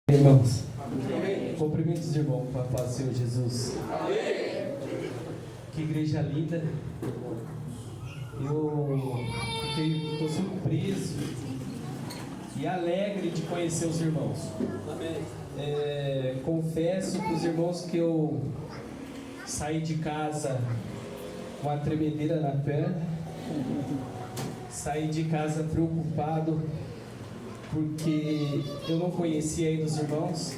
Irmãos, cumprimentos, irmão, com a paz do Senhor Jesus. Amém. Que igreja linda. Eu estou surpreso e alegre de conhecer os irmãos. Amém. Confesso para os irmãos que eu saí de casa com uma tremedeira na perna, saí de casa preocupado porque eu não conhecia ainda os irmãos,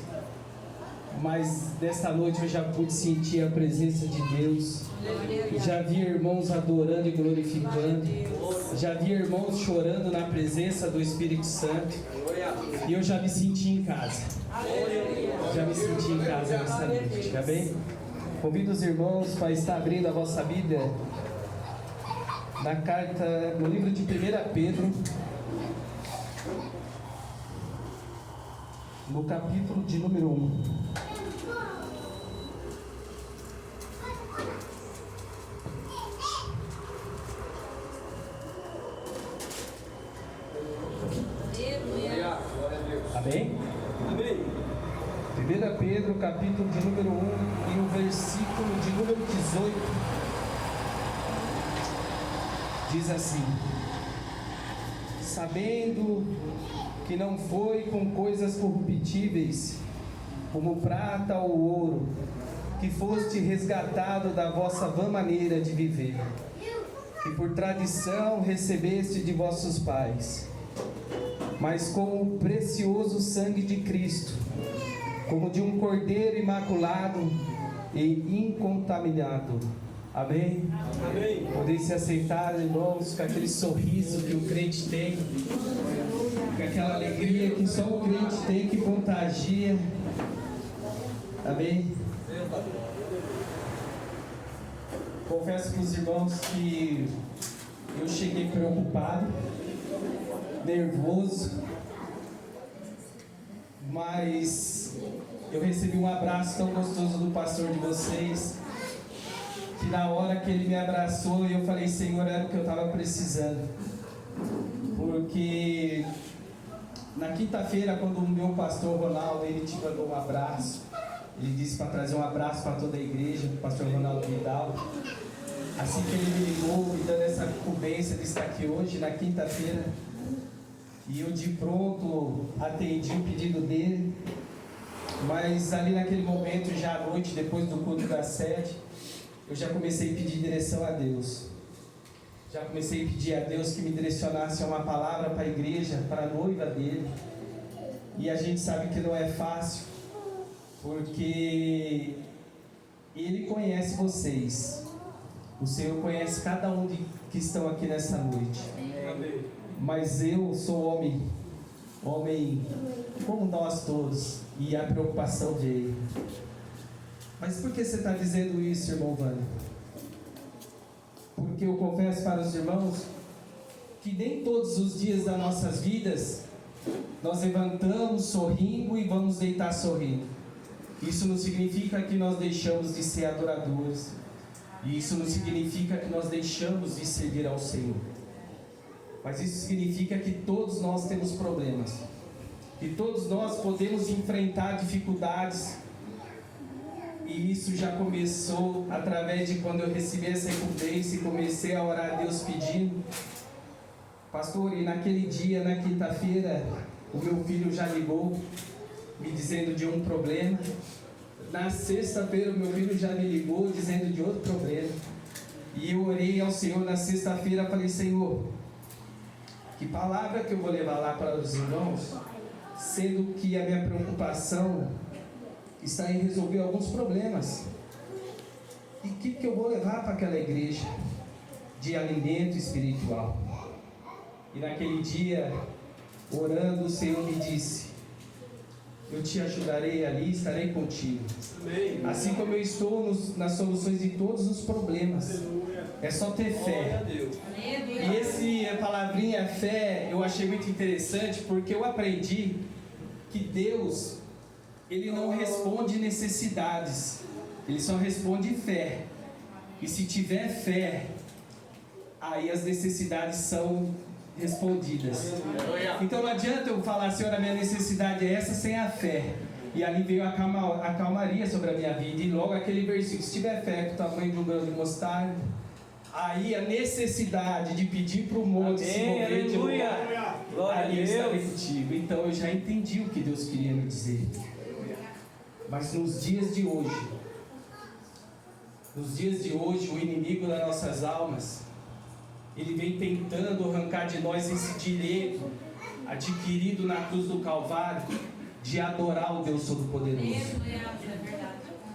mas nesta noite eu já pude sentir a presença de Deus. Já vi irmãos adorando e glorificando, já vi irmãos chorando na presença do Espírito Santo, e eu já me senti em casa. Já me senti em casa nesta noite, tá bem? Convido os irmãos para estar abrindo a vossa Bíblia na carta, no livro de 1 Pedro, no capítulo de número 1. Amém? Amém. 1 Pedro, capítulo de número 1 e o versículo de número 18 diz assim: sabendo que não foi com coisas corruptíveis, como prata ou ouro, que foste resgatado da vossa vã maneira de viver, que por tradição recebeste de vossos pais, mas com o precioso sangue de Cristo, como de um cordeiro imaculado e incontaminado. Amém? Amém. Podem se aceitar, irmãos, com aquele sorriso que o crente tem, com aquela alegria que só o crente tem, que contagia. Amém? Confesso para os irmãos que eu cheguei preocupado, nervoso, mas eu recebi um abraço tão gostoso do pastor de vocês, que na hora que ele me abraçou, eu falei: Senhor, era o que eu estava precisando. Porque na quinta-feira, quando o meu pastor Ronaldo, ele te mandou um abraço, ele disse para trazer um abraço para toda a igreja, o pastor Ronaldo Vidal. Assim que ele me ligou, me dando essa incumbência de estar aqui hoje, na quinta-feira, e eu de pronto atendi o pedido dele. Mas ali naquele momento, já à noite, depois do culto das 7, eu já comecei a pedir direção a Deus. Já comecei a pedir a Deus que me direcionasse a uma palavra para a igreja, para a noiva dele. E a gente sabe que não é fácil, porque Ele conhece vocês. O Senhor conhece cada um que estão aqui nessa noite. Amém. Mas eu sou homem como nós todos, e a preocupação veio. Mas por que você está dizendo isso, irmão Vânia? Porque eu confesso para os irmãos que nem todos os dias das nossas vidas nós levantamos sorrindo e vamos deitar sorrindo. Isso não significa que nós deixamos de ser adoradores. Isso não significa que nós deixamos de servir ao Senhor. Mas isso significa que todos nós temos problemas. Que todos nós podemos enfrentar dificuldades. E isso já começou através de quando eu recebi essa incumbência e comecei a orar a Deus pedindo. Pastor, e naquele dia, na quinta-feira, o meu filho já ligou, me dizendo de um problema. Na sexta-feira, o meu filho já me ligou, dizendo de outro problema. E eu orei ao Senhor na sexta-feira, falei: Senhor, que palavra que eu vou levar lá para os irmãos, sendo que a minha preocupação está em resolver alguns problemas. E o que eu vou levar para aquela igreja de alimento espiritual? E naquele dia, orando, o Senhor me disse: eu te ajudarei ali, estarei contigo. Amém. Assim como eu estou nas soluções de todos os problemas. Aleluia. É só ter Glória a fé. Deus. E essa palavrinha fé eu achei muito interessante, porque eu aprendi que Deus, Ele não responde necessidades, Ele só responde fé. E se tiver fé, aí as necessidades são respondidas. Então não adianta eu falar, Senhor, a minha necessidade é essa, sem a fé. E ali veio a calmaria sobre a minha vida. E logo aquele versículo: se tiver fé com o tamanho de um grão de mostarda. Aí a necessidade de pedir para o monte se mover de lugar, ali eu estarei contigo. Então eu já entendi o que Deus queria me dizer. Mas nos dias de hoje, o inimigo das nossas almas, ele vem tentando arrancar de nós esse direito adquirido na cruz do Calvário de adorar o Deus Todo-Poderoso.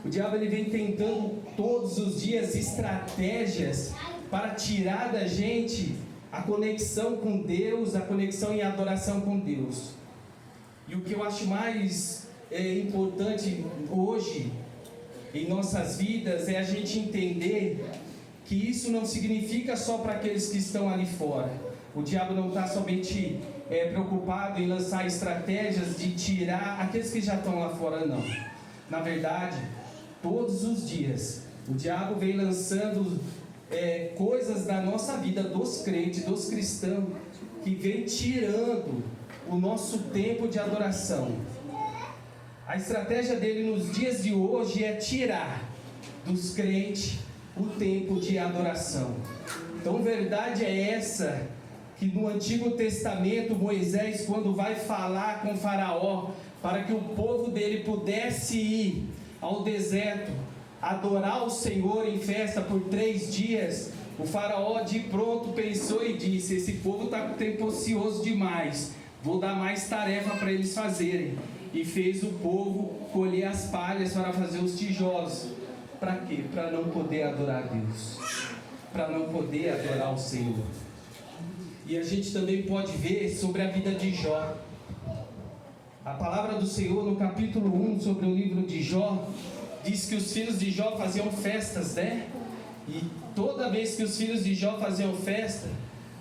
O diabo, ele vem tentando todos os dias estratégias para tirar da gente a conexão com Deus, a conexão em adoração com Deus. E o que eu acho mais importante hoje em nossas vidas é a gente entender que isso não significa só para aqueles que estão ali fora. O diabo não está somente preocupado em lançar estratégias de tirar aqueles que já estão lá fora, não. Na verdade, todos os dias o diabo vem lançando coisas da nossa vida, dos crentes, dos cristãos, que vem tirando o nosso tempo de adoração. A estratégia dele nos dias de hoje é tirar dos crentes o tempo de adoração. Então, verdade é essa, que no Antigo Testamento, Moisés, quando vai falar com Faraó, para que o povo dele pudesse ir ao deserto, adorar o Senhor em festa por 3 dias, o Faraó de pronto pensou e disse: esse povo está com tempo ocioso demais, vou dar mais tarefa para eles fazerem. E fez o povo colher as palhas para fazer os tijolos. Para quê? Para não poder adorar a Deus, para não poder adorar o Senhor. E a gente também pode ver sobre a vida de Jó. A palavra do Senhor no capítulo 1 sobre o livro de Jó diz que os filhos de Jó faziam festas, né? E toda vez que os filhos de Jó faziam festa,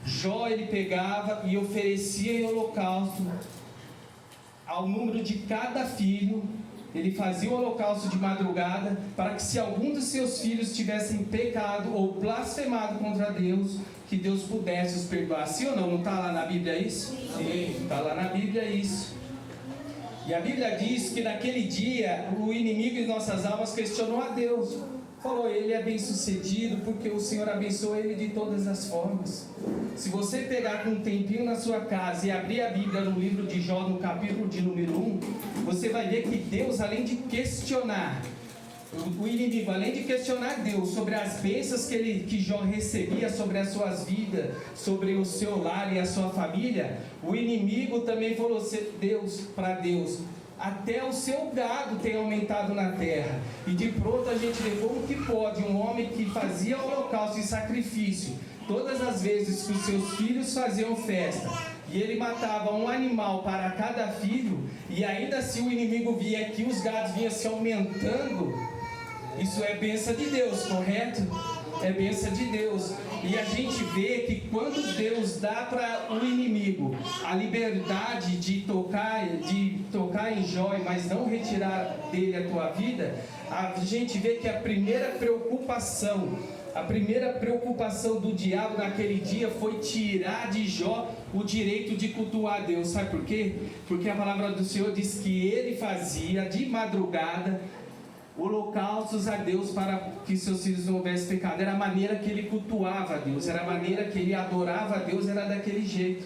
Jó, ele pegava e oferecia em holocausto ao número de cada filho. Ele fazia o holocausto de madrugada, para que se algum dos seus filhos tivessem pecado ou blasfemado contra Deus, que Deus pudesse os perdoar. Sim ou não? Não está lá na Bíblia isso? Sim, está lá na Bíblia isso. E a Bíblia diz que naquele dia o inimigo de nossas almas questionou a Deus. Falou: ele é bem sucedido porque o Senhor abençoou ele de todas as formas. Se você pegar com um tempinho na sua casa e abrir a Bíblia no livro de Jó, no capítulo de número 1, você vai ver que Deus, além de questionar o inimigo, além de questionar Deus sobre as bênçãos que Jó recebia sobre as suas vidas, sobre o seu lar e a sua família, o inimigo também falou para Deus: até o seu gado tem aumentado na terra. E de pronto a gente vê como que pode um homem que fazia holocausto e sacrifício todas as vezes que os seus filhos faziam festa, e ele matava um animal para cada filho, e ainda assim o inimigo via que os gados vinham se aumentando. Isso é bênção de Deus, correto? É bênção de Deus. E a gente vê que quando Deus dá para o inimigo a liberdade de tocar em Jó, mas não retirar dele a tua vida, a gente vê que a primeira preocupação do diabo naquele dia foi tirar de Jó o direito de cultuar a Deus. Sabe por quê? Porque a palavra do Senhor diz que ele fazia de madrugada holocaustos a Deus para que seus filhos não houvessem pecado. Era a maneira que ele cultuava a Deus, era a maneira que ele adorava a Deus, era daquele jeito.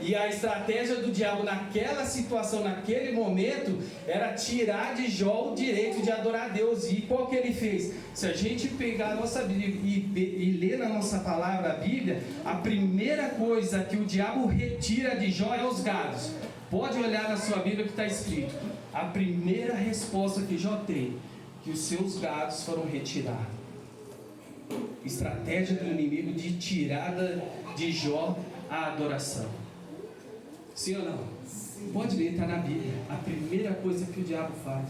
E a estratégia do diabo naquela situação, naquele momento, era tirar de Jó o direito de adorar a Deus. E qual que ele fez? Se a gente pegar a nossa Bíblia e ler na nossa palavra a Bíblia, a primeira coisa que o diabo retira de Jó é os gados. Pode olhar na sua Bíblia que está escrito. A primeira resposta que Jó tem: que os seus gados foram retirados. Estratégia do inimigo de tirada de Jó a adoração. Sim ou não? Sim. Pode ler, está na Bíblia. A primeira coisa que o diabo faz.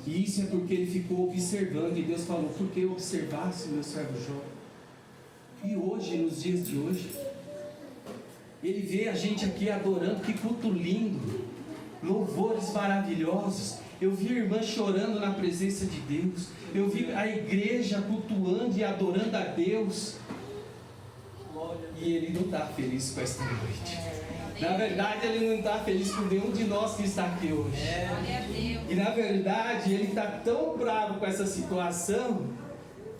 E isso é porque ele ficou observando. E Deus falou: por que observasse o meu servo Jó? E hoje, nos dias de hoje, ele vê a gente aqui adorando. Que culto lindo, louvores maravilhosos. Eu vi a irmã chorando na presença de Deus. Eu vi a igreja cultuando e adorando a Deus. E ele não está feliz com esta noite. Na verdade, ele não está feliz com nenhum de nós que está aqui hoje. E na verdade, ele está tão bravo com essa situação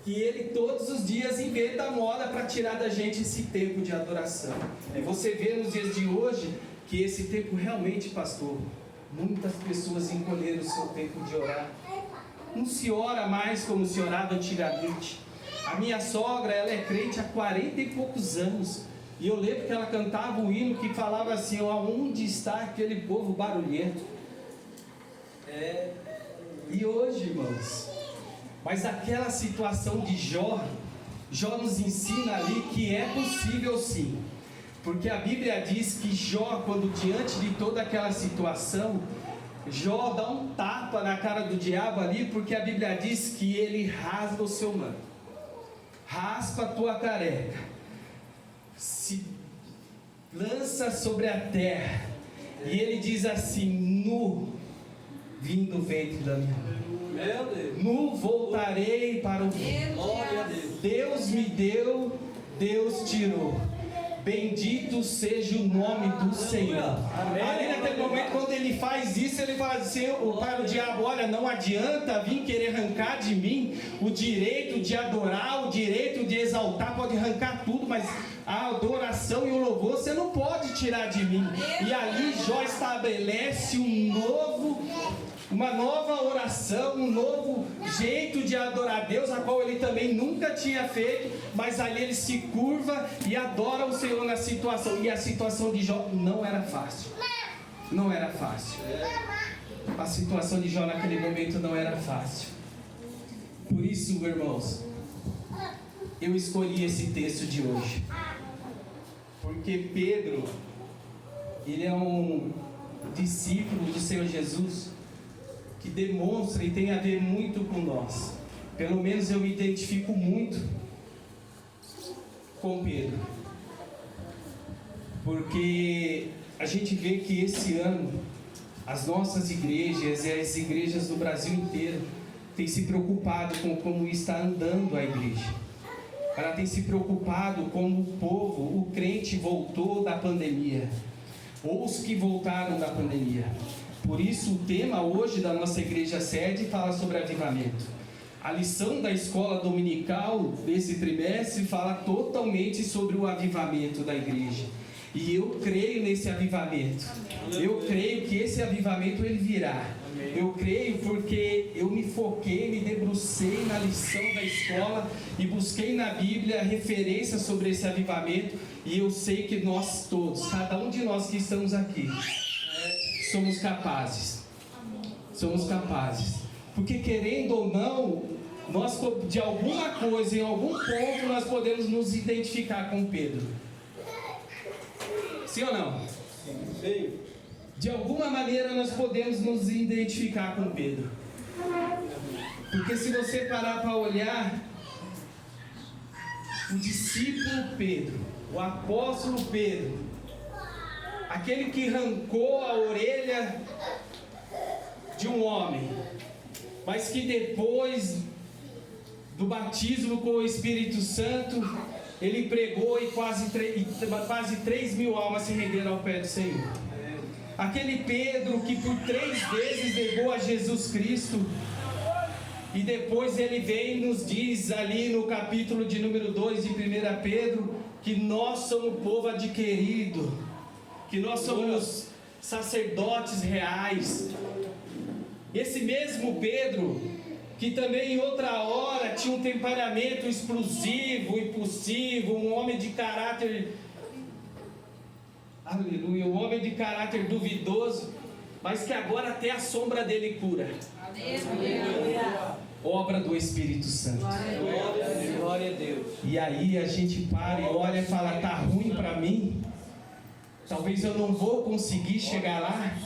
que ele todos os dias inventa moda para tirar da gente esse tempo de adoração. E você vê nos dias de hoje que esse tempo realmente, pastor, muitas pessoas encolheram o seu tempo de orar. Não se ora mais como se orava antigamente. A minha sogra, ela é crente há 40 e poucos anos. E eu lembro que ela cantava um hino que falava assim: aonde está aquele povo barulhento? E hoje, irmãos, mas aquela situação de Jó nos ensina ali que é possível sim. Porque a Bíblia diz que Jó, quando diante de toda aquela situação, Jó dá um tapa na cara do diabo ali, porque a Bíblia diz que ele rasga o seu manto, raspa a tua careca, se lança sobre a terra, e ele diz assim: nu vim do ventre da minha mãe, nu voltarei para o ventre. Deus me deu, Deus tirou. Bendito seja o nome do Senhor. Ali naquele momento, quando ele faz isso, ele fala assim para o diabo: olha, não adianta vir querer arrancar de mim o direito de adorar, o direito de exaltar, pode arrancar tudo, mas a adoração e o louvor você não pode tirar de mim. E ali Jó estabelece uma nova oração, um novo jeito de adorar a Deus, a qual ele também nunca tinha feito, mas ali ele se curva e adora o Senhor na situação. E a situação de Jó não era fácil. Não era fácil. A situação de Jó naquele momento não era fácil. Por isso, irmãos, eu escolhi esse texto de hoje. Porque Pedro, ele é um discípulo do Senhor Jesus, que demonstra e tem a ver muito com nós. Pelo menos eu me identifico muito com Pedro, porque a gente vê que esse ano as nossas igrejas e as igrejas do Brasil inteiro têm se preocupado com como está andando a igreja. Ela tem se preocupado como o povo, o crente voltou da pandemia, ou os que voltaram da pandemia. Por isso o tema hoje da nossa igreja sede fala sobre avivamento. A lição da escola dominical desse trimestre fala totalmente sobre o avivamento da igreja. E eu creio nesse avivamento. Eu creio que esse avivamento ele virá. Eu creio porque eu me foquei, me debrucei na lição da escola e busquei na Bíblia referências sobre esse avivamento. E eu sei que nós todos, cada um de nós que estamos aqui, somos capazes. Somos capazes. Porque querendo ou não, nós de alguma coisa, em algum ponto, nós podemos nos identificar com Pedro. Sim ou não? Sim. De alguma maneira nós podemos nos identificar com Pedro. Porque se você parar para olhar, o discípulo Pedro, o apóstolo Pedro, aquele que arrancou a orelha de um homem, mas que depois do batismo com o Espírito Santo, ele pregou e quase 3 mil almas se renderam ao pé do Senhor. Aquele Pedro que por 3 vezes negou a Jesus Cristo, e depois ele vem e nos diz ali no capítulo de número 2 de 1 Pedro, que nós somos povo adquirido, que nós somos sacerdotes reais. Esse mesmo Pedro, que também em outra hora tinha um temperamento explosivo, impulsivo, um homem de caráter, aleluia, um homem de caráter duvidoso, mas que agora até a sombra dele cura. Aleluia. Obra do Espírito Santo. Glória a Deus. E aí a gente para e olha e fala: tá ruim para mim? Talvez eu não vou conseguir chegar lá.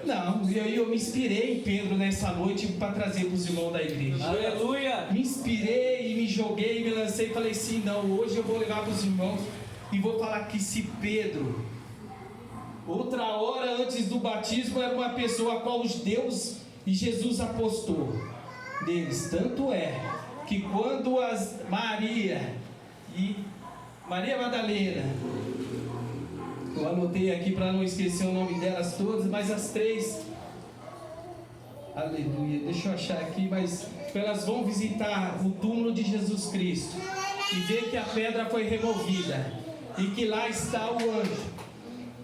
Não, e aí eu me inspirei em Pedro nessa noite para trazer para os irmãos da igreja. Aleluia. Me inspirei e me joguei, me lancei e falei assim: não, hoje eu vou levar para os irmãos e vou falar que se Pedro, outra hora antes do batismo, era uma pessoa a qual Deus e Jesus apostou deles. Tanto é que quando Maria e Maria Madalena. Eu anotei aqui para não esquecer o nome delas todas, mas as três. Aleluia. Deixa eu achar aqui, mas elas vão visitar o túmulo de Jesus Cristo e ver que a pedra foi removida e que lá está o anjo.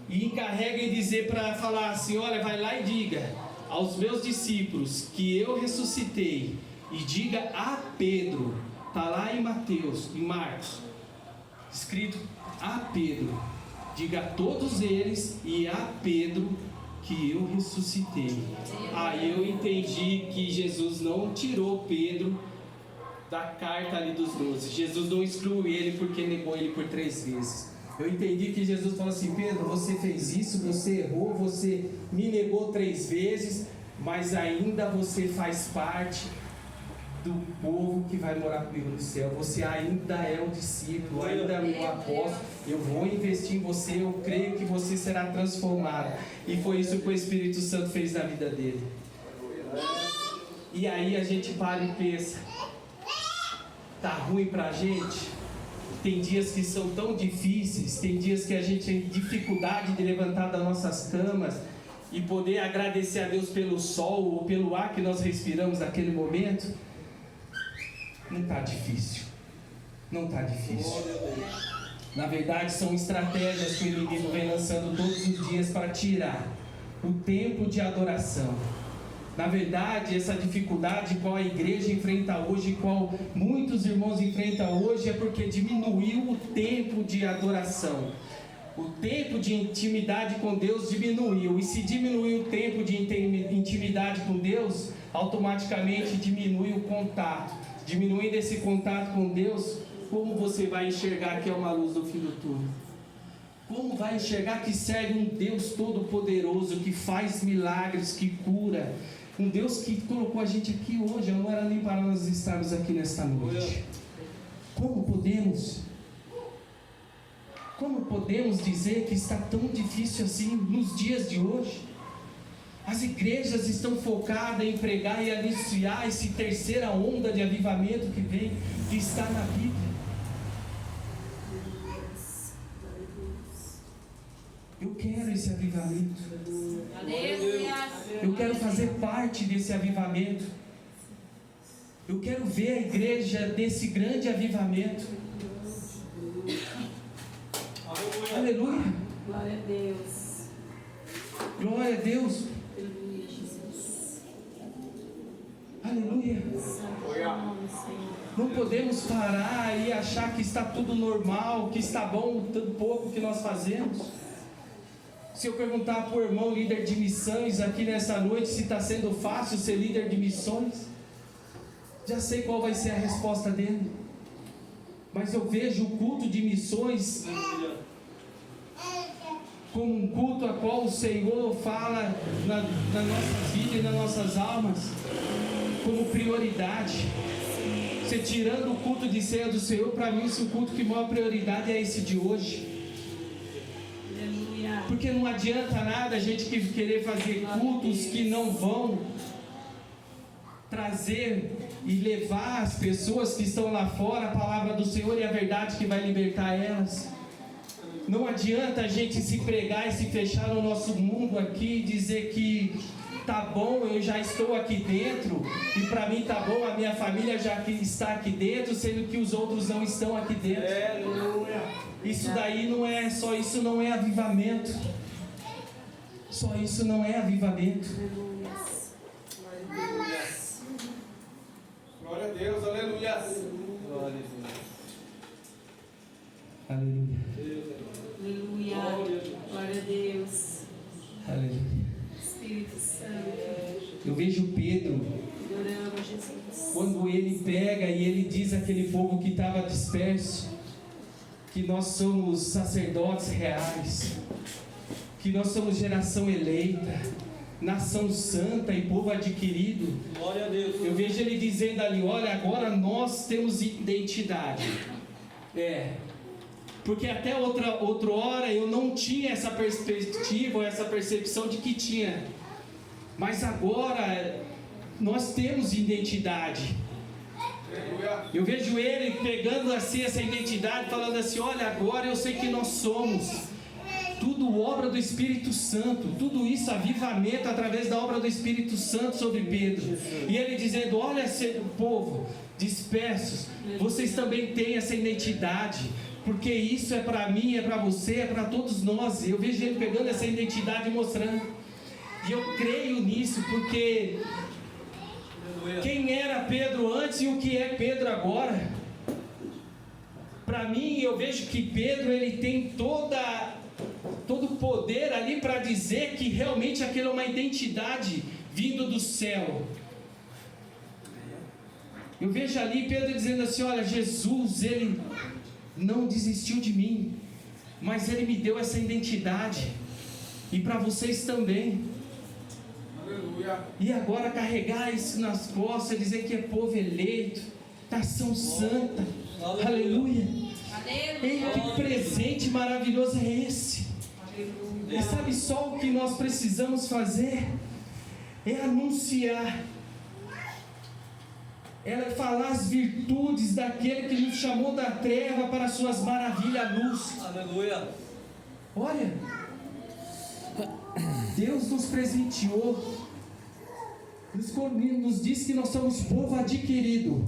E encarrega em dizer para falar assim: olha, vai lá e diga aos meus discípulos que eu ressuscitei. E diga a Pedro, está lá em Mateus, em Marcos, escrito a Pedro. Diga a todos eles e a Pedro que eu ressuscitei. Aí eu entendi que Jesus não tirou Pedro da carta ali dos 12. Jesus não excluiu ele porque negou ele por 3 vezes. Eu entendi que Jesus falou assim: Pedro, você fez isso, você errou, você me negou 3 vezes, mas ainda você faz parte do povo que vai morar comigo no céu. Você ainda é um discípulo, ainda é um apóstolo. Eu vou investir em você, eu creio que você será transformado. E foi isso que o Espírito Santo fez na vida dele. E aí a gente para e pensa: tá ruim pra gente? Tem dias que são tão difíceis, tem dias que a gente tem dificuldade de levantar das nossas camas e poder agradecer a Deus pelo sol ou pelo ar que nós respiramos naquele momento. Não está difícil. Não está difícil. Na verdade, são estratégias que o inimigo vem lançando todos os dias para tirar o tempo de adoração. Na verdade, essa dificuldade qual a igreja enfrenta hoje, qual muitos irmãos enfrentam hoje, é porque diminuiu o tempo de adoração. O tempo de intimidade com Deus diminuiu. E se diminuiu o tempo de intimidade com Deus, automaticamente diminui o contato. Diminuindo esse contato com Deus, como você vai enxergar que é uma luz do fim do túnel? Como vai enxergar que serve um Deus todo-poderoso, que faz milagres, que cura? Um Deus que colocou a gente aqui hoje, não era nem para nós estarmos aqui nesta noite. Como podemos dizer que está tão difícil assim nos dias de hoje? As igrejas estão focadas em pregar e anunciar essa terceira onda de avivamento que vem, que está na Bíblia. Eu quero esse avivamento. Eu quero fazer parte desse avivamento. Eu quero ver a igreja desse grande avivamento. Aleluia. Glória a Deus. Glória a Deus. Aleluia. Não podemos parar e achar que está tudo normal, que está bom o tanto pouco que nós fazemos. Se eu perguntar para o irmão líder de missões aqui nessa noite se está sendo fácil ser líder de missões, já sei qual vai ser a resposta dele. Mas eu vejo o culto de missões como um culto a qual o Senhor fala na nossa vida e nas nossas almas como prioridade. Você tirando o culto de ceia do Senhor, para mim o culto que maior prioridade é esse de hoje. Porque não adianta nada a gente querer fazer cultos que não vão trazer e levar as pessoas que estão lá fora a palavra do Senhor e a verdade que vai libertar elas. Não adianta a gente se pregar e se fechar no nosso mundo aqui e dizer que tá bom, eu já estou aqui dentro e para mim tá bom, a minha família já está aqui dentro, sendo que os outros não estão aqui dentro. Isso daí não é, só isso não é avivamento. Só isso não é avivamento. Glória a Deus, aleluia. Aleluia. Aleluia. Glória a Deus. Aleluia. Espírito Santo. Eu vejo Pedro, Adoramos Jesus. quando ele pega e ele diz àquele povo que estava disperso, que nós somos sacerdotes reais, que nós somos geração eleita, nação santa e povo adquirido. Glória a Deus. Eu vejo ele dizendo ali: olha, agora nós temos identidade. Porque até outra hora eu não tinha essa perspectiva, essa percepção de que tinha. Mas agora nós temos identidade. Eu vejo ele pegando assim essa identidade, falando assim: olha, agora eu sei que nós somos tudo obra do Espírito Santo, tudo isso avivamento através da obra do Espírito Santo sobre Pedro. E ele dizendo: olha, povo dispersos, vocês também têm essa identidade, porque isso é para mim, é para você, é para todos nós. Eu vejo ele pegando essa identidade e mostrando, e eu creio nisso, porque quem era Pedro antes e o que é Pedro agora, para mim, eu vejo que Pedro, ele tem todo o poder ali para dizer que realmente aquilo é uma identidade vindo do céu. Eu vejo ali Pedro dizendo assim: olha, Jesus, ele não desistiu de mim, mas ele me deu essa identidade, e para vocês também. Aleluia. E agora carregar isso nas costas, dizer que é povo eleito, nação santa. Aleluia. Ei, que presente maravilhoso é esse? E sabe só o que nós precisamos fazer? É anunciar, é falar as virtudes daquele que nos chamou da treva para as suas maravilhas à luz. Aleluia. Olha, Deus nos presenteou, nos diz que nós somos povo adquirido,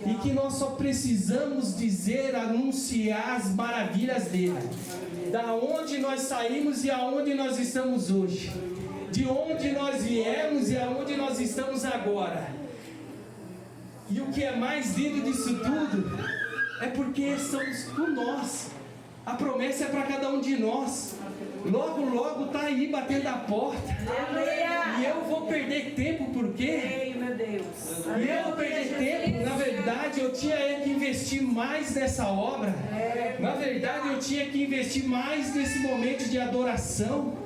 e que nós só precisamos dizer, anunciar as maravilhas dele, da onde nós saímos e aonde nós estamos hoje, de onde nós viemos e aonde nós estamos agora. E o que é mais lindo disso tudo é porque somos por nós. A promessa é para cada um de nós. Logo, logo está aí batendo a porta. E eu vou perder tempo por quê? Meu Deus. E eu vou perder tempo. Na verdade, eu tinha que investir mais nessa obra. Na verdade, eu tinha que investir mais nesse momento de adoração.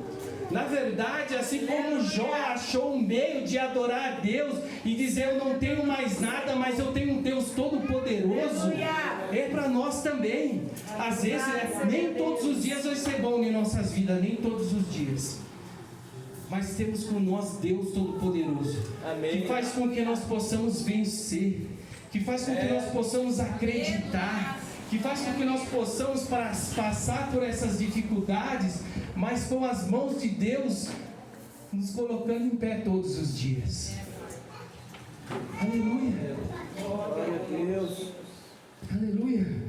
Na verdade, assim como Jó achou um meio de adorar a Deus e dizer: eu não tenho mais nada, mas eu tenho um Deus todo-poderoso, é para nós também. Às vezes, nem todos os dias vai ser bom em nossas vidas, nem todos os dias. Mas temos com nós Deus todo-poderoso, que faz com que nós possamos vencer, que faz com que nós possamos acreditar, que faz com que nós possamos passar por essas dificuldades, mas com as mãos de Deus nos colocando em pé todos os dias. Aleluia. Glória a Deus. Aleluia.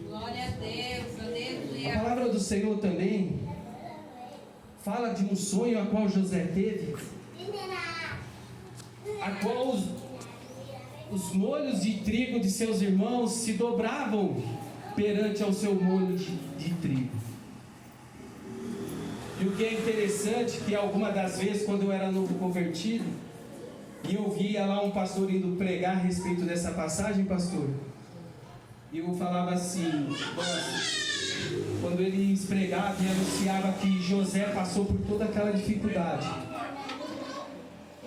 Glória a Deus. Aleluia. A palavra do Senhor também fala de um sonho a qual José teve, a qual os molhos de trigo de seus irmãos se dobravam perante ao seu molho de trigo. E o que é interessante, que alguma das vezes, quando eu era novo convertido, e eu via lá um pastor indo pregar a respeito dessa passagem, pastor, e eu falava assim: nossa, quando ele pregava e anunciava que José passou por toda aquela dificuldade,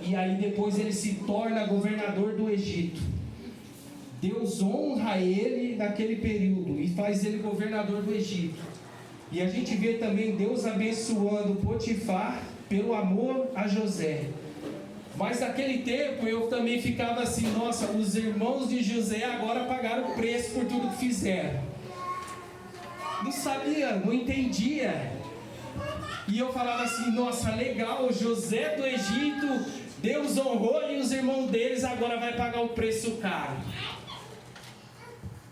e aí depois ele se torna governador do Egito. Deus honra ele naquele período e faz ele governador do Egito. E a gente vê também Deus abençoando Potifar pelo amor a José. Mas naquele tempo eu também ficava assim: nossa, os irmãos de José agora pagaram o preço por tudo que fizeram. Não sabia, não entendia. E eu falava assim: nossa, legal, José do Egito, Deus honrou, e os irmãos deles agora vai pagar o preço caro.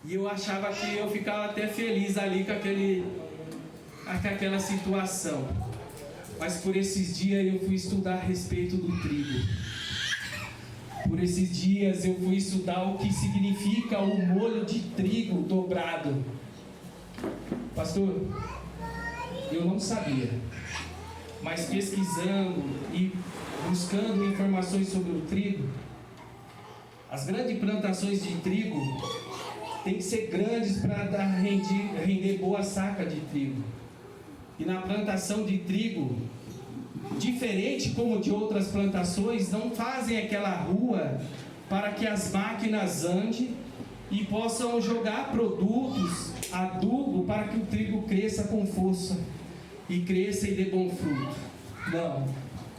E eu achava que eu ficava até feliz ali com aquela situação. Mas por esses dias eu fui estudar a respeito do trigo. Por esses dias eu fui estudar o que significa o molho de trigo dobrado. Pastor, eu não sabia, mas pesquisando e buscando informações sobre o trigo, as grandes plantações de trigo tem que ser grandes para render boa saca de trigo. E na plantação de trigo, diferente como de outras plantações, não fazem aquela rua para que as máquinas andem e possam jogar produtos, adubo, para que o trigo cresça com força e cresça e dê bom fruto. Não,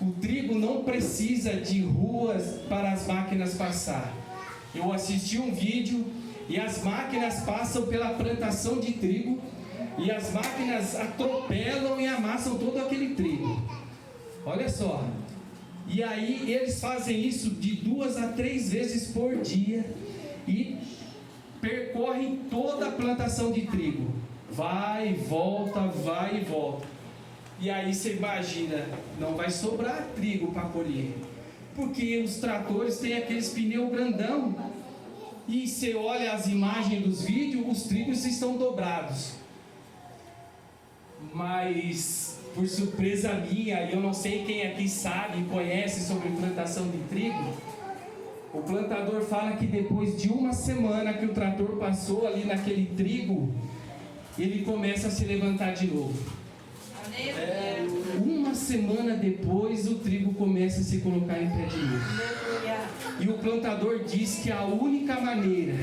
o trigo não precisa de ruas para as máquinas passar. Eu assisti um vídeo e as máquinas passam pela plantação de trigo e as máquinas atropelam e amassam todo aquele trigo. Olha só. E aí eles fazem isso de 2 a 3 vezes por dia e percorrem toda a plantação de trigo. Vai e volta, vai e volta. E aí você imagina, não vai sobrar trigo para colher, porque os tratores têm aqueles pneus grandão. E você olha as imagens dos vídeos, os trigos estão dobrados. Mas, por surpresa minha, eu não sei quem aqui sabe e conhece sobre plantação de trigo, o plantador fala que depois de uma semana que o trator passou ali naquele trigo, ele começa a se levantar de novo. Uma semana depois o trigo começa a se colocar em pé de novo. E o plantador diz que a única maneira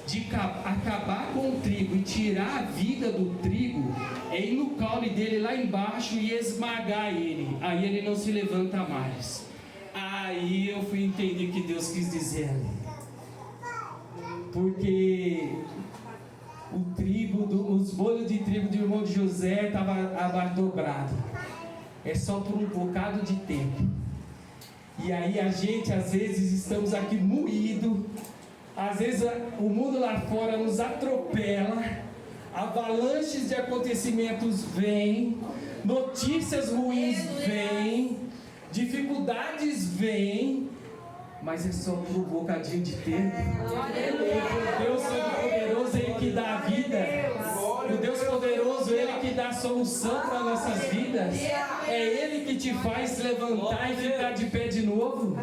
de acabar com o trigo e tirar a vida do trigo é ir no caule dele lá embaixo e esmagar ele. Aí ele não se levanta mais. Aí eu fui entender o que Deus quis dizer ali. Porque o trigo, os bolhos de trigo do irmão de José estavam abardobrado. É só por um bocado de tempo. E aí a gente às vezes estamos aqui moído. Às vezes o mundo lá fora nos atropela. Avalanches de acontecimentos vêm. Notícias ruins vêm. Dificuldades vêm. Mas é só por um bocadinho de tempo. O Deus Todo-Poderoso, Ele que dá a vida. O Deus Poderoso, Ele que dá a solução para nossas vidas. É Ele que te faz levantar e ficar de pé de novo.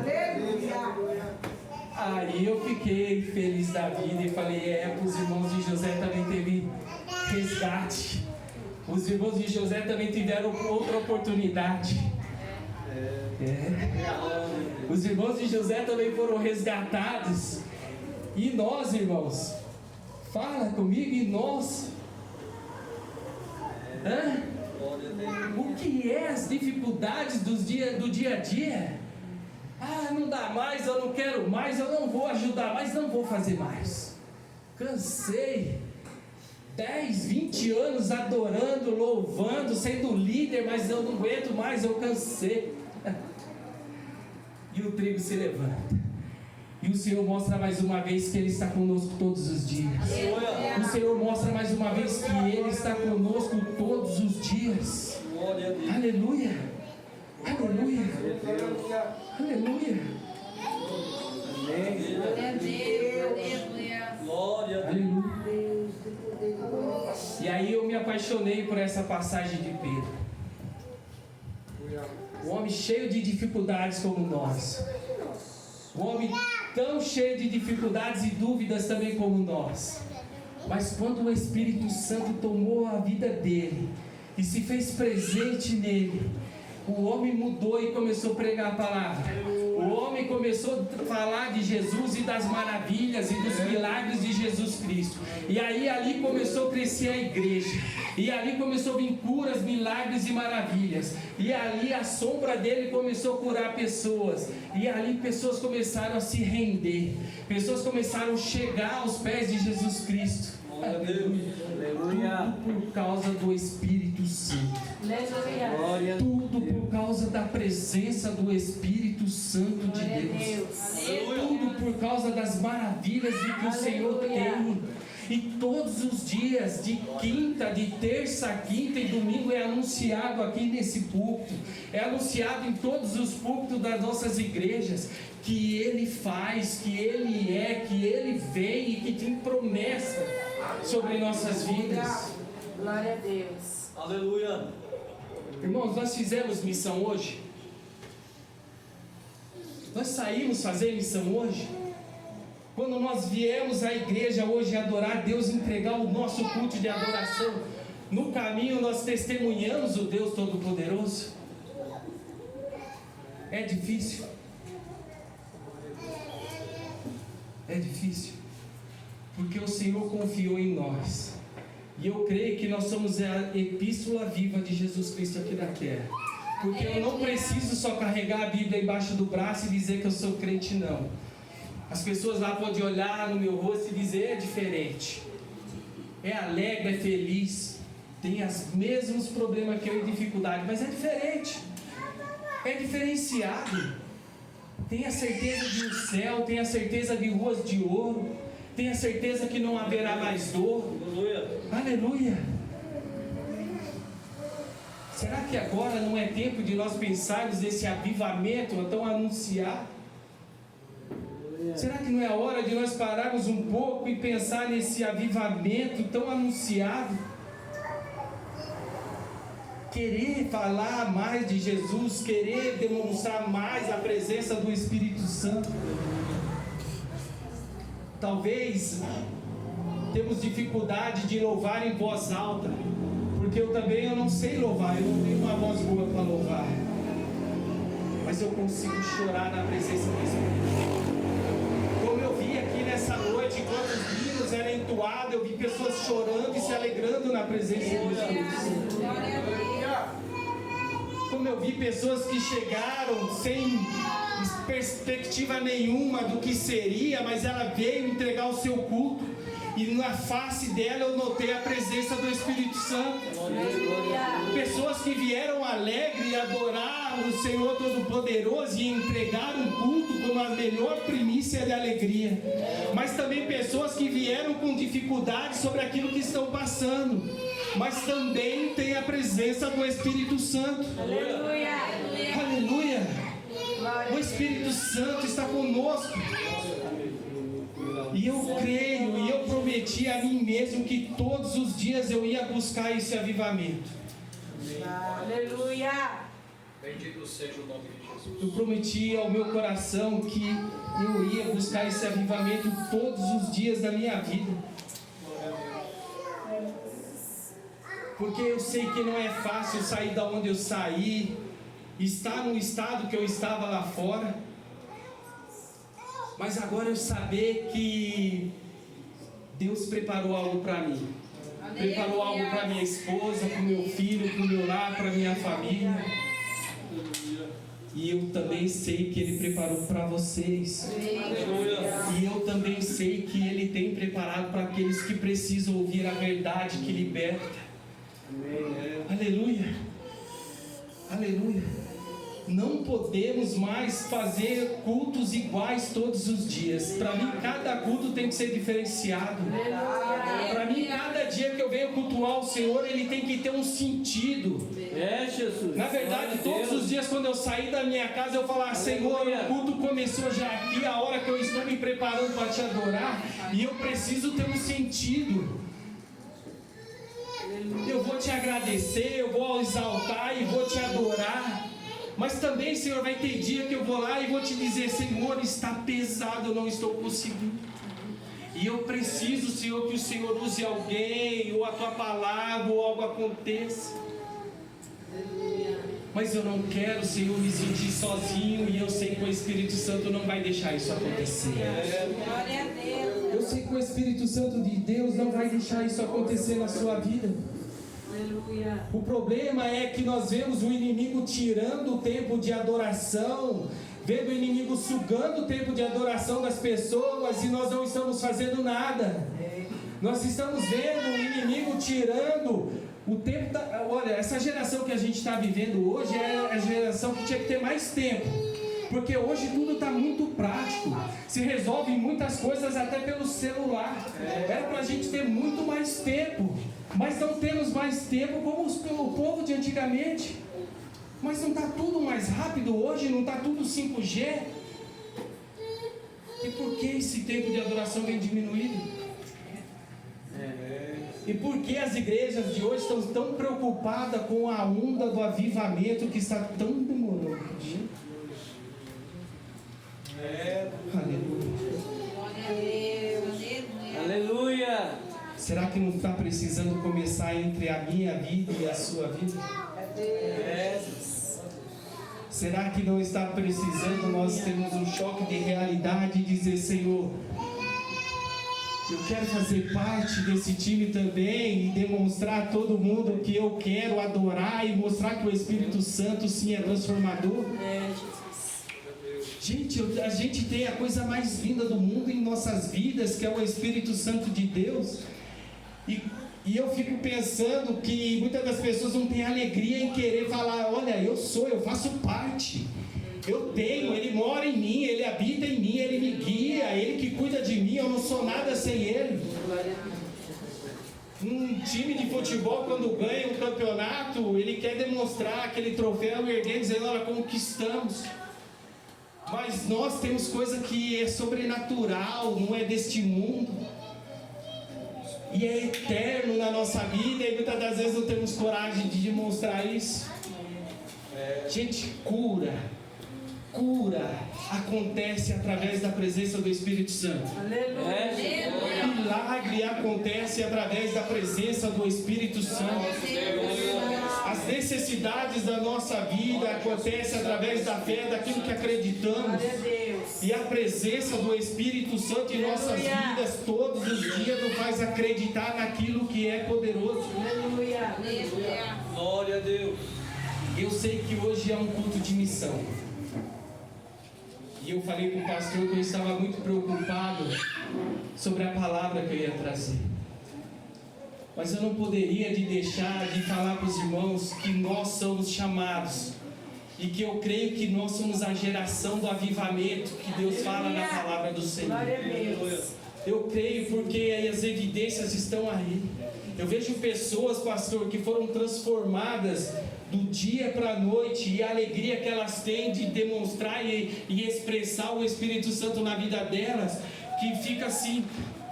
Aí eu fiquei feliz da vida e falei, para os irmãos de José também teve resgate. Os irmãos de José também tiveram outra oportunidade. Os irmãos de José também foram resgatados. E nós, irmãos, fala comigo, e nós? O que é as dificuldades do dia a dia? Não dá mais, eu não quero mais, eu não vou ajudar mais, não vou fazer mais. Cansei. 10, 20 anos adorando, louvando, sendo líder, mas eu não aguento mais, eu cansei. E o trigo se levanta. E o Senhor mostra mais uma vez que Ele está conosco todos os dias. O Senhor mostra mais uma vez que Ele está conosco todos os dias. Aleluia. Aleluia. Aleluia. Aleluia. E aí eu me apaixonei por essa passagem de Pedro. Um homem cheio de dificuldades como nós. Um homem tão cheio de dificuldades e dúvidas também como nós. Mas quando o Espírito Santo tomou a vida dele e se fez presente nele, o homem mudou e começou a pregar a palavra. O homem começou a falar de Jesus e das maravilhas e dos milagres de Jesus Cristo. E aí ali começou a crescer a igreja. E ali começou a vir curas, milagres e maravilhas. E ali a sombra dele começou a curar pessoas. E ali pessoas começaram a se render. Pessoas começaram a chegar aos pés de Jesus Cristo. Aleluia. Tudo por causa do Espírito Santo. Tudo por causa da presença do Espírito Santo de Deus. Tudo por causa das maravilhas que o Senhor tem. E todos os dias, de quinta, de terça a quinta e domingo, é anunciado aqui nesse púlpito, é anunciado em todos os púlpitos das nossas igrejas, que Ele faz, que Ele é, que Ele vem e que tem promessa sobre nossas vidas. Glória a Deus. Aleluia. Irmãos, nós fizemos missão hoje? Nós saímos fazer missão hoje? Quando nós viemos à igreja hoje adorar Deus, entregar o nosso culto de adoração, no caminho nós testemunhamos o Deus Todo-Poderoso? É difícil? É difícil, porque o Senhor confiou em nós. E eu creio que nós somos a epístola viva de Jesus Cristo aqui na terra. Porque eu não preciso só carregar a Bíblia embaixo do braço e dizer que eu sou crente, não. As pessoas lá podem olhar no meu rosto e dizer: é diferente, é alegre, é feliz, tem os mesmos problemas que eu e dificuldade, mas é diferente, é diferenciado. Tem a certeza de um céu, tem a certeza de ruas de ouro, tem a certeza que não haverá mais dor. Aleluia! Será que agora não é tempo de nós pensarmos nesse avivamento tão anunciado? Será que não é a hora de nós pararmos um pouco e pensar nesse avivamento tão anunciado? Querer falar mais de Jesus, querer demonstrar mais a presença do Espírito Santo. Talvez temos dificuldade de louvar em voz alta, porque eu não sei louvar, eu não tenho uma voz boa para louvar, mas eu consigo chorar na presença do Espírito. Como eu vi aqui nessa noite, enquanto os hinos eram entoados, eu vi pessoas chorando e se alegrando na presença do Espírito. Como eu vi pessoas que chegaram sem perspectiva nenhuma do que seria, mas ela veio entregar o seu culto, e na face dela eu notei a presença do Espírito Santo. Pessoas que vieram alegre adorar o Senhor Todo-Poderoso e entregar um culto como a melhor primícia de alegria. Mas também pessoas que vieram com dificuldade sobre aquilo que estão passando, mas também tem a presença do Espírito Santo. Aleluia. Aleluia. O Espírito Santo está conosco. E eu creio, e eu prometi a mim mesmo que todos os dias eu ia buscar esse avivamento. Aleluia. Bendito seja o nome de Jesus. Eu prometi ao meu coração que eu ia buscar esse avivamento todos os dias da minha vida. Porque eu sei que não é fácil sair da onde eu saí, estar no estado que eu estava lá fora. Mas agora eu saber que Deus preparou algo para mim. Preparou algo para minha esposa, para o meu filho, para o meu lar, para minha família. E eu também sei que Ele preparou para vocês. E eu também sei que Ele tem preparado para aqueles que precisam ouvir a verdade que liberta. Aleluia. Aleluia. Não podemos mais fazer cultos iguais todos os dias. Para mim, cada culto tem que ser diferenciado. Para mim, cada dia que eu venho cultuar o Senhor, ele tem que ter um sentido. Jesus. Na verdade, todos os dias quando eu sair da minha casa, eu falar: Senhor, o culto começou já aqui, a hora que eu estou me preparando para te adorar, e eu preciso ter um sentido. Eu vou te agradecer, eu vou exaltar e vou te adorar. Mas também, Senhor, vai ter dia que eu vou lá e vou te dizer: Senhor, está pesado, eu não estou conseguindo. E eu preciso, Senhor, que o Senhor use alguém, ou a tua palavra, ou algo aconteça. Mas eu não quero, Senhor, me sentir sozinho, e eu sei que o Espírito Santo não vai deixar isso acontecer. Glória a Deus. Eu sei que o Espírito Santo de Deus não vai deixar isso acontecer na sua vida. Aleluia. O problema é que nós vemos o inimigo tirando o tempo de adoração, vendo o inimigo sugando o tempo de adoração das pessoas, e nós não estamos fazendo nada. Nós estamos vendo o inimigo tirando o tempo da... Olha, essa geração que a gente está vivendo hoje é a geração que tinha que ter mais tempo, porque hoje tudo está muito prático, se resolve muitas coisas até pelo celular. Era para a gente ter muito mais tempo, mas não temos mais tempo como o povo de antigamente. Mas não está tudo mais rápido hoje? Não está tudo 5G? E por que esse tempo de adoração vem diminuído? E por que as igrejas de hoje estão tão preocupadas com a onda do avivamento que está tão demorando? Aleluia. Glória a Deus. Aleluia. Será que não está precisando começar entre a minha vida e a sua vida? Será que não está precisando nós termos um choque de realidade e dizer: Senhor, eu quero fazer parte desse time também, e demonstrar a todo mundo que eu quero adorar, e mostrar que o Espírito Santo sim é transformador? Gente, a gente tem a coisa mais linda do mundo em nossas vidas, que é o Espírito Santo de Deus. E eu fico pensando que muitas das pessoas não têm alegria em querer falar: olha, eu faço parte. Eu tenho, Ele mora em mim, Ele habita em mim, Ele me guia, Ele que cuida de mim, eu não sou nada sem Ele. Um time de futebol, quando ganha um campeonato, ele quer demonstrar aquele troféu e erguer, dizendo: olha, conquistamos. Mas nós temos coisa que é sobrenatural, não é deste mundo, e é eterno na nossa vida, e muitas das vezes não temos coragem de demonstrar isso. Gente, cura acontece através da presença do Espírito Santo. Milagre acontece através da presença do Espírito Santo. As necessidades da nossa vida acontecem através da fé, daquilo que acreditamos. E a presença do Espírito Santo em nossas vidas todos os dias nos faz acreditar naquilo que é poderoso. Glória a Deus. Eu sei que hoje é um culto de missão. E eu falei para o pastor que eu estava muito preocupado sobre a palavra que eu ia trazer. Mas eu não poderia deixar de falar para os irmãos que nós somos chamados. E que eu creio que nós somos a geração do avivamento que Deus fala na palavra do Senhor. Eu creio porque as evidências estão aí. Eu vejo pessoas, pastor, que foram transformadas do dia para a noite, e a alegria que elas têm de demonstrar e expressar o Espírito Santo na vida delas, que fica assim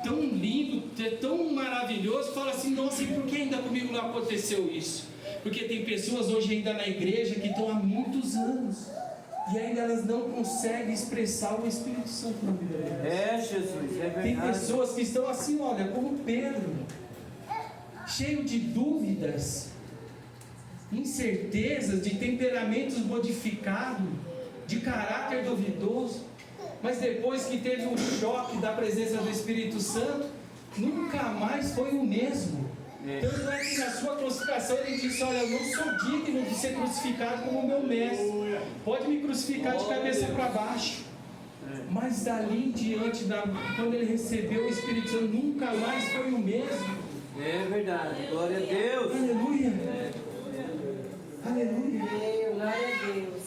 tão lindo, tão maravilhoso. Fala assim: nossa, e por que ainda comigo não aconteceu isso? Porque tem pessoas hoje ainda na igreja que estão há muitos anos e ainda elas não conseguem expressar o Espírito Santo na vida delas. Jesus, é verdade. Tem pessoas que estão assim, olha, como Pedro, cheio de dúvidas, incertezas, de temperamentos modificados, de caráter duvidoso, mas depois que teve um choque da presença do Espírito Santo, nunca mais foi o mesmo. Tanto é que na sua crucificação ele disse: olha, eu não sou digno de ser crucificado como o meu mestre, pode me crucificar de cabeça para baixo. Mas dali em diante, quando ele recebeu o Espírito Santo, nunca mais foi o mesmo. É verdade, glória a Deus. Aleluia. Aleluia. Glória a Deus.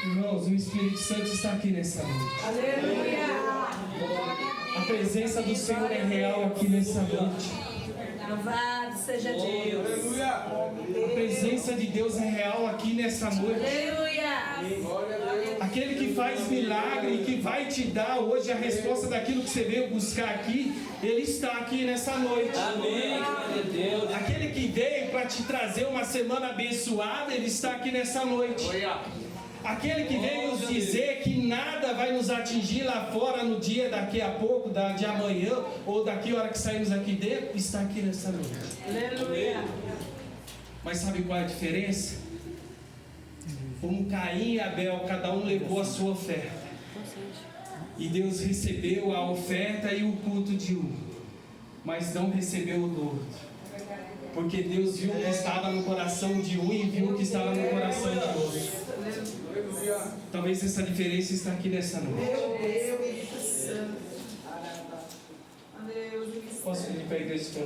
Irmãos, o Espírito Santo está aqui nessa noite. Aleluia. A presença do Senhor é real aqui nessa noite. Louvado seja Deus. A presença de Deus é real aqui nessa noite. Aleluia. Aquele que faz milagre e que vai te dar hoje a resposta daquilo que você veio buscar aqui, Ele está aqui nessa noite. Amém, glória a Deus. Aquele que veio para te trazer uma semana abençoada, Ele está aqui nessa noite. Aquele que veio nos dizer que nada vai nos atingir lá fora no dia daqui a pouco, de amanhã, ou daqui a hora que saímos aqui dentro, está aqui nessa noite. Aleluia. Mas sabe qual é a diferença? Como Caim e Abel, cada um levou a sua oferta. E Deus recebeu a oferta e o culto de um, mas não recebeu o do outro. Porque Deus viu o que estava no coração de um e viu o que estava no coração de outro. Talvez essa diferença está aqui nessa noite. Posso pedir para a igreja se